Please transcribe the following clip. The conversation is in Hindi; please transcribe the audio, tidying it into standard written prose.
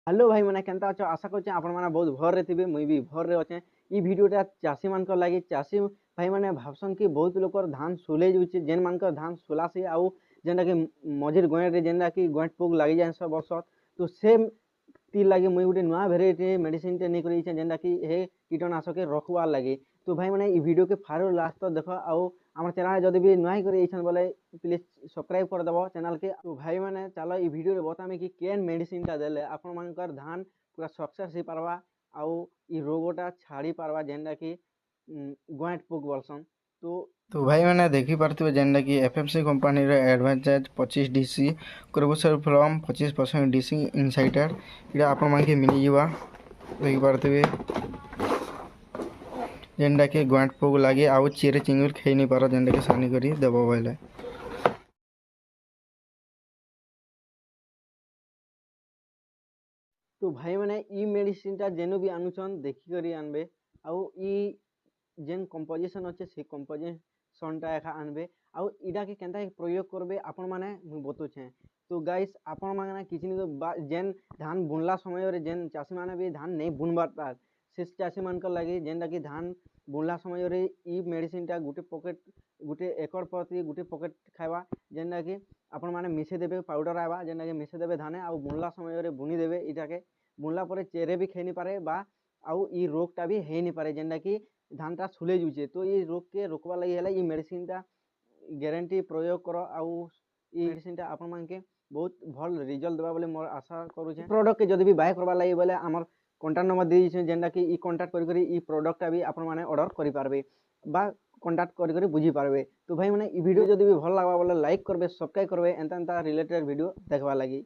हेलो भाई मैंने केनता अच्छे आशा कर बहुत भर रे थे मुई भी भर रे अच्छे। ई वीडियोटा चाषी मान लगी चाषी भाई मैंने भावसन कि बहुत लोग धान सुले जाऊे जेन मान धान सुलासी आउ जेनटा कि मझिर गएट जेनटा कि गएट पोक लगी जाए सब वर्ष तो से ती लगे मुई गोटे नुआ भेराइटी मेडिसिन टे नहीं जेनटा कि हे कीटनाशक रखवार लगे। तो भाई मैंने वीडियो के फारू लास्ट तो देख आउ आम चैनल जब भी नुआ कर बोले प्लीज सब्सक्राइब कर देव चैनल के। तो भाई मैंने चलो ये वीडियो बतामी कि केन मेडिसिन टा देले आपण मानकर धान पूरा सक्सेस हो पारवा आउ ई रोगटा छाड़ी पारवा जेनटा कि गएट पोक बोलसन। तो भाई मैंने देखी पार्थिव जेनटा कि एफएमसी कंपनी रे एडवांटेज 25 डीसी क्रोबोसर फ्रॉम 25% डीसी इनसाइटर इटा आपण मानके मिली जीवा देखि पार्थिव जेनटा कि गएट पोक लागे आउ चेरे चिंगुर खेई नहीं पार जेनटा कि सानी करी देबो बोले। तो भाई मैंने ई मेडिसिन टा जेनु भी आनुछन देखी करी आनबे आउ ई जेन कंपोजिशन अच्छे से कंपोजिशन टा एका आनबे आउ इडा के केनता प्रयोग करबे आपण माने मु बतुछे। तो गाइस आपण माने किछि नि जेन धान बुनला समय रे जेन चाषी माने भी धान नहीं बुनबार तार से चाषी मान लगी जेनटा कि धान बुनला समय रे ई मेडिसिन टा गुटे पॉकेट गुटे एकड़ प्रति गुटे पॉकेट खाइबा जेनटा कि आपण माने मिसे देबे पाउडर आवा जेनटा कि मिसे देबे धाने आउ बुनला समय रे बुनी देबे इटा के बुनला परे चेरे भी खेई नहीं पारे बा आउ ई रोगटा भी हेई नहीं पारे जेनटा कि धानटा सुले जुचे। तो ये रोग के रोकवा लगी है ये मेडिसिन टा ग्यारंटी प्रयोग कर आउ ये मेडिसिन टा आपण मान के बहुत भल रिजल्ट देबा बोले मोर आशा करूछे। प्रोडक्ट के जदी भी बाय करबा लगी बोले हमर कांटेक्ट नंबर दे दिछे जेनटा कि ई कांटेक्ट करी करी ई प्रोडक्ट भी आपण माने ऑर्डर करि पारबे बा कांटेक्ट करी करी बुझी पारबे। तो भाई माने ई वीडियो जदी भी भल लागबा बोले लाइक करबे सब्सक्राइब करबे एंता एंता रिलेटेड वीडियो देखबा लगी।